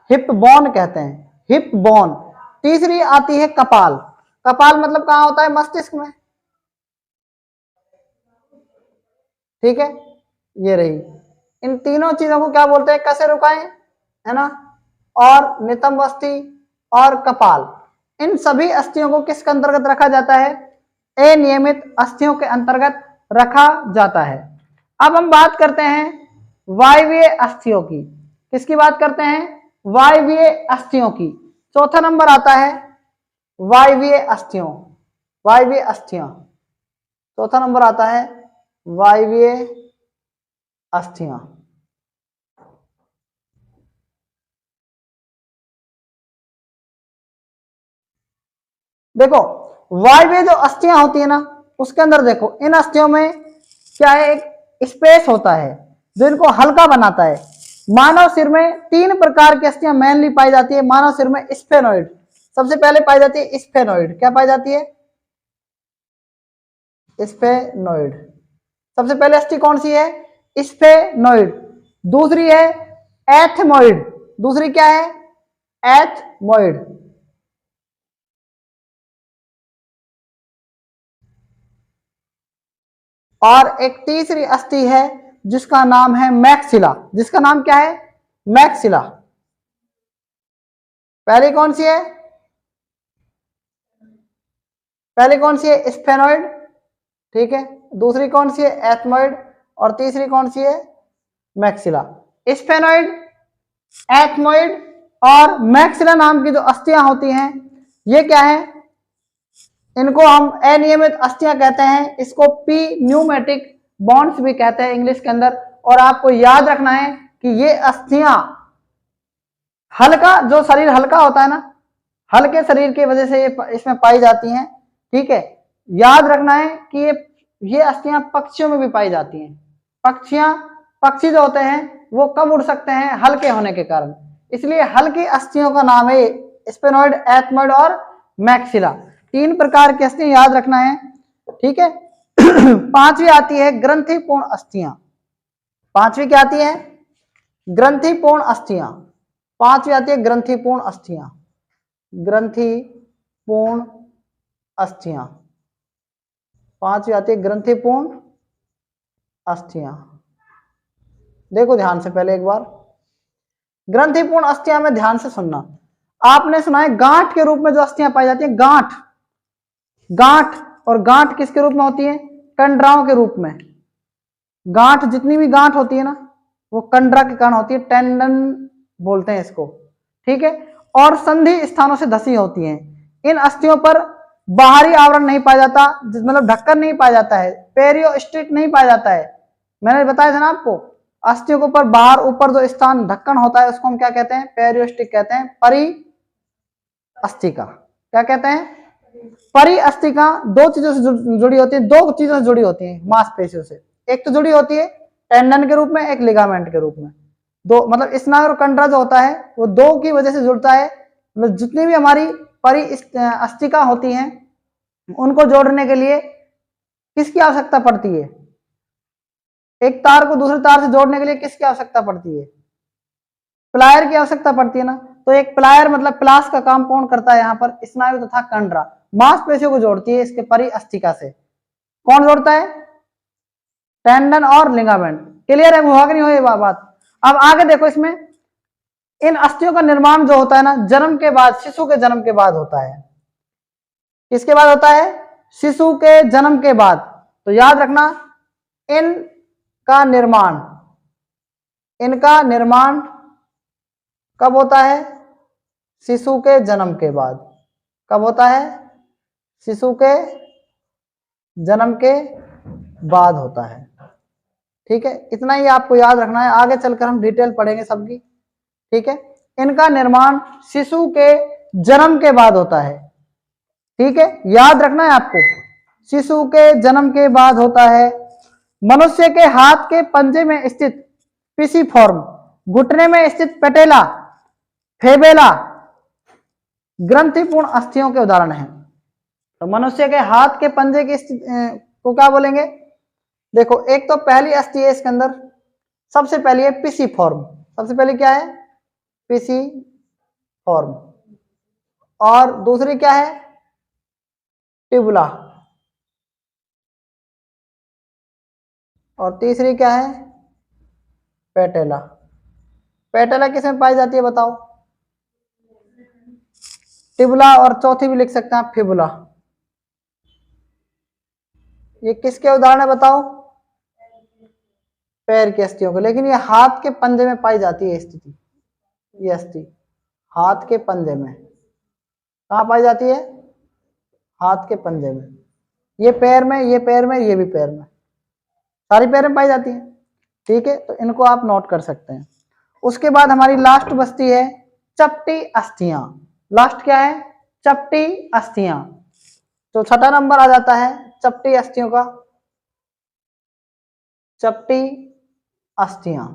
[SPEAKER 1] हिप बोन कहते हैं, हिप बोन। तीसरी आती है कपाल। कपाल मतलब कहां होता है, मस्तिष्क में। ठीक है, ये रही। इन तीनों चीजों को क्या बोलते हैं, कैसे रुकाएं, है ना, और नितंब अस्थि और कपाल, इन सभी अस्थियों को किसके अंतर्गत रखा जाता है, अनियमित अस्थियों के अंतर्गत रखा जाता है। अब हम बात करते हैं वायवीय अस्थियों की। किसकी बात करते हैं, वायवीय अस्थियों की। चौथा नंबर आता है वायवीय अस्थियों, वायवीय अस्थियां। चौथा नंबर आता है वायवीय अस्थियां। देखो, वायवीय जो अस्थियां होती है ना, उसके अंदर देखो, इन अस्थियों में क्या है, एक स्पेस होता है जो इनको हल्का बनाता है। मानव सिर में 3 प्रकार की अस्थियां मेनली पाई जाती है। मानव सिर में स्फेनोइड सबसे पहले पाई जाती है, स्फेनोइड। क्या पाई जाती है, स्फेनोइड। सबसे पहले अस्थि कौन सी है, स्फेनोइड। दूसरी है एथमोइड। दूसरी क्या है, एथमोइड। और एक तीसरी अस्थि है जिसका नाम है मैक्सिला। जिसका नाम क्या है, मैक्सिला। पहली कौन सी है, पहली कौन सी है, स्फेनोइड। ठीक है, दूसरी कौन सी है, एथमोइड, और तीसरी कौन सी है, मैक्सिला। स्फेनोइड, एथमोइड और मैक्सिला नाम की जो अस्थियां होती हैं, ये क्या है, इनको हम अनियमित अस्थियां कहते हैं। इसको पी न्यूमेटिक बॉन्ड्स भी कहते हैं इंग्लिश के अंदर। और आपको याद रखना है कि ये अस्थियां हल्का, जो शरीर हल्का होता है ना, हल्के शरीर की वजह से ये इसमें पाई जाती हैं। ठीक है, याद रखना है कि ये अस्थियां पक्षियों में भी पाई जाती हैं। पक्षी जो होते हैं वो कम उड़ सकते हैं, हल्के होने के कारण। इसलिए हल्की अस्थियों का नाम है स्फेनोइड, एथमोइड और मैक्सिला। 3 प्रकार की अस्थियां याद रखना है। ठीक है। पांचवी आती है ग्रंथिपूर्ण अस्थियां। पांचवी क्या आती है, ग्रंथिपूर्ण अस्थियां। पांचवी आती है ग्रंथिपूर्ण अस्थियां। ग्रंथिपूर्ण अस्थियां, पांचवी आती है ग्रंथिपूर्ण अस्थियां। देखो ध्यान से पहले एक बार, ग्रंथिपूर्ण अस्थियां में ध्यान से सुनना। आपने सुना है गांठ के रूप में जो अस्थियां पाई जाती हैं, गांठ। गांठ, और गांठ किसके रूप में होती है, कंडराओं के रूप में। गांठ, जितनी भी गांठ होती है ना वो कंडरा के कारण होती है, टेंडन बोलते हैं इसको, ठीक है। और संधि स्थानों से धसी होती हैं। इन अस्थियों पर बाहरी आवरण नहीं पाया जाता, मतलब ढक्कन नहीं पाया जाता है, पेरियोस्टिक नहीं पाया जाता है। मैंने बताया था ना आपको, अस्थियों के ऊपर बाहर ऊपर जो स्थान ढक्कन होता है उसको हम क्या कहते हैं, पेरियोस्टिक कहते हैं। परि अस्थिका क्या कहते हैं, परि अस्थिका दो चीजों से जुड़ी होती है, दो चीजों से जुड़ी होती है मांसपेशियों से। एक तो जुड़ी होती है टेंडन के रूप में, एक लिगामेंट के रूप में। दो मतलब स्नायु और कंडरा जो होता है वो दो की वजह से जुड़ता है। मतलब जितनी भी हमारी परि अस्थिका होती हैं उनको जोड़ने के लिए किसकी आवश्यकता पड़ती है, एक तार को दूसरे तार से जोड़ने के लिए किसकी आवश्यकता पड़ती है, प्लायर की आवश्यकता पड़ती है ना। तो एक प्लायर मतलब प्लास का काम कौन करता है यहाँ पर, स्नायु तथा कंडरा मांसपेशियों को जोड़ती है इसके परि अस्थिका से। कौन जोड़ता है, टेंडन और लिगामेंट। क्लियर है, हुआ कि नहीं हो ये बात। अब आगे देखो, इसमें इन अस्थियों का निर्माण जो होता है ना जन्म के बाद, शिशु के जन्म के बाद होता है। किसके बाद होता है, शिशु के जन्म के बाद। तो याद रखना, इनका निर्माण कब होता है, शिशु के जन्म के बाद। कब होता है, शिशु के जन्म के बाद होता है। ठीक है, इतना ही आपको याद रखना है, आगे चलकर हम डिटेल पढ़ेंगे सबकी। ठीक है, इनका निर्माण शिशु के जन्म के बाद होता है। ठीक है, याद रखना है आपको, शिशु के जन्म के बाद होता है। मनुष्य के हाथ के पंजे में स्थित पिसिफॉर्म, घुटने में स्थित पेटेला, फेबेला ग्रंथिपूर्ण अस्थियों के उदाहरण हैं। तो मनुष्य के हाथ के पंजे की स्थिति को क्या बोलेंगे, देखो एक तो पहली अस्थि है इसके अंदर, सबसे पहली है पिसिफॉर्म। सबसे पहले क्या है, पिसिफॉर्म। और दूसरी क्या है, टिबुला। और तीसरी क्या है, पेटेला। पेटेला किसमें पाई जाती है बताओ, टिबुला। और चौथी भी लिख सकते हैं आप, फिबुला। ये किसके उदाहरण है बताओ, पैर की अस्थियों को। लेकिन ये हाथ के पंजे में पाई जाती है स्थिति, ये अस्थि हाथ के पंजे में। कहाँ पाई जाती है, हाथ के पंजे में। ये पैर में, ये पैर में, ये भी पैर में, सारी पैर में पाई जाती है। ठीक है, तो इनको आप नोट कर सकते हैं। उसके बाद हमारी लास्ट बस्ती है चपटी अस्थियां। लास्ट क्या है, चपटी अस्थियां। तो छठा नंबर आ जाता है चपटी अस्थियों का, चपटी अस्थियां।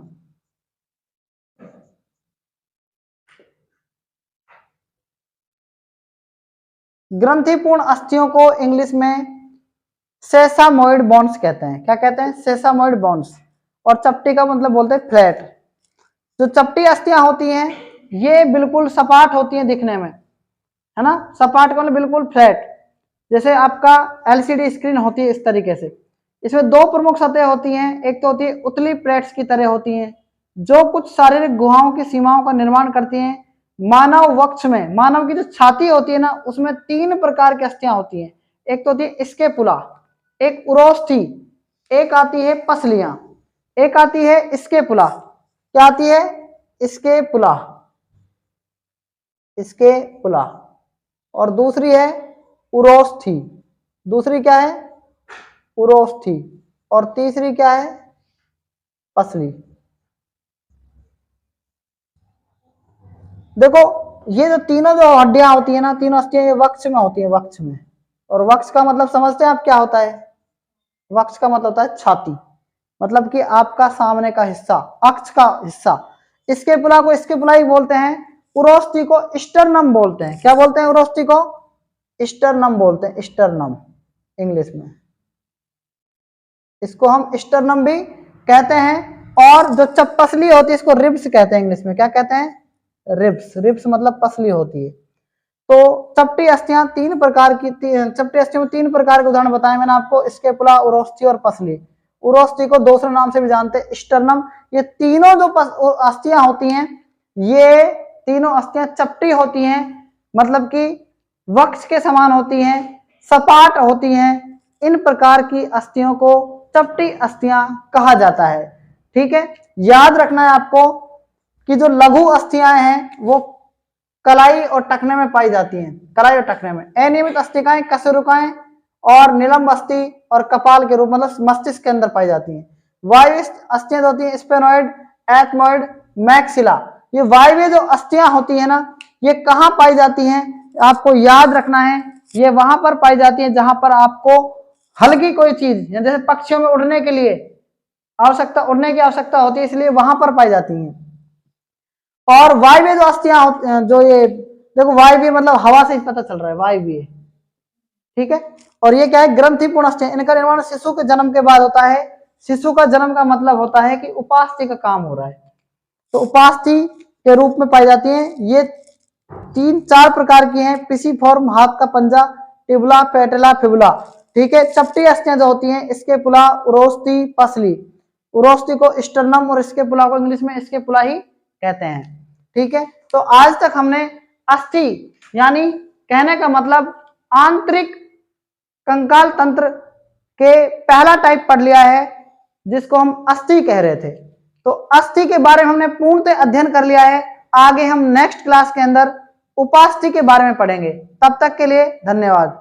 [SPEAKER 1] ग्रंथिपूर्ण अस्थियों को इंग्लिश में सेसामोइड बोन्स कहते हैं। क्या कहते हैं, सेसामोइड बोन्स। और चपटी का मतलब बोलते हैं फ्लैट। जो चपटी अस्थियां होती हैं ये बिल्कुल सपाट होती हैं दिखने में, है ना, सपाट का मतलब बिल्कुल फ्लैट, जैसे आपका एलसीडी स्क्रीन होती है इस तरीके से। इसमें दो प्रमुख सतह होती हैं, एक तो होती है उतली प्लेट्स की तरह होती हैं जो कुछ शारीरिक गुहाओं की सीमाओं का निर्माण करती हैं। मानव वक्ष में, मानव की जो छाती होती है ना उसमें तीन प्रकार की अस्थियां होती हैं। एक तो होती है स्केपुला, एक उरोस्थी, एक आती है पसलियां, एक आती है स्केपुला। क्या आती है, स्केपुला, स्केपुला। और दूसरी है उरोस्थी, दूसरी क्या है, उरोस्थी। और तीसरी क्या है, पसली। देखो ये जो तीनों जो हड्डियां होती है ना, तीनों अस्थियां, ये वक्ष में होती है, वक्ष में। और वक्ष का मतलब समझते हैं आप क्या होता है, वक्ष का मतलब होता है छाती, मतलब कि आपका सामने का हिस्सा, अक्ष का हिस्सा। स्केपुला को स्केपुला ही बोलते हैं, उरोस्थी को स्टर्नम बोलते हैं। क्या बोलते हैं, उरोस्थी को स्टर्नम बोलते हैं, स्टर्नम इंग्लिश में, इसको हम स्टर्नम भी कहते हैं। और जो पसली होती है इसको रिब्स कहते हैं इंग्लिश में। क्या कहते हैं, रिब्स। रिब्स मतलब पसली होती है। तो चपटी अस्थियां तीन प्रकार की, चपटी अस्थियों में तीन प्रकार के उदाहरण बताए मैंने आपको, स्केपुला, उरोस्थी और पसली। उरोस्थी को दूसरे नाम से भी जानते हैं, स्टर्नम। ये तीनों जो अस्थियां होती हैं, ये तीनों अस्थियां चपटी होती हैं, मतलब कि वक्ष के समान होती हैं, सपाट होती हैं, इन प्रकार की अस्थियों को चपटी अस्थियां कहा जाता है। ठीक है, याद रखना है आपको कि जो लघु अस्थियां हैं वो कलाई और टखने में पाई जाती हैं, कलाई और टखने में। अनियमित अस्थिकाएं कशेरुकाएं और निलंब अस्थि और कपाल के रूप मतलब मस्तिष्क के अंदर पाई जाती हैं। वायवीय अस्थियां होती हैं स्पेनोइड, एथमोइड, मैक्सिला। ये वायवीय जो अस्थियां होती है ना, ये कहाँ पाई जाती हैं, आपको याद रखना है, ये वहां पर पाई जाती है जहां पर आपको हल्की कोई चीज, जैसे पक्षियों में उड़ने के लिए उड़ने की आवश्यकता होती है, इसलिए वहां पर पाई जाती हैं। और वायवीय जो अस्थियां जो ये देखो, वायवीय मतलब हवा से ही पता चल रहा है वायवीय। ठीक है, और ये क्या है, ग्रंथिपूर्ण अस्थियां। इनका निर्माण शिशु के जन्म के बाद होता है। शिशु का जन्म का मतलब होता है कि उपास्थि का काम हो रहा है, तो उपास्थि के रूप में पाई जाती हैं। ये 3-4 प्रकार की हैं, पिसीफॉर्म, हाथ का पंजा, टिबुला, पेटेला, फिबुला। ठीक है, चपटी अस्थियां जो होती हैं, स्केपुला, उरोस्थि, पसली। उरोस्थि को स्टर्नम और स्केपुला को इंग्लिश में स्केपुला ही कहते हैं। ठीक है, तो आज तक हमने अस्थि यानी कहने का मतलब आंतरिक कंकाल तंत्र के पहला टाइप पढ़ लिया है, जिसको हम अस्थि कह रहे थे। तो अस्थि के बारे में हमने पूर्णतः अध्ययन कर लिया है। आगे हम नेक्स्ट क्लास के अंदर उपास्थि के बारे में पढ़ेंगे। तब तक के लिए धन्यवाद।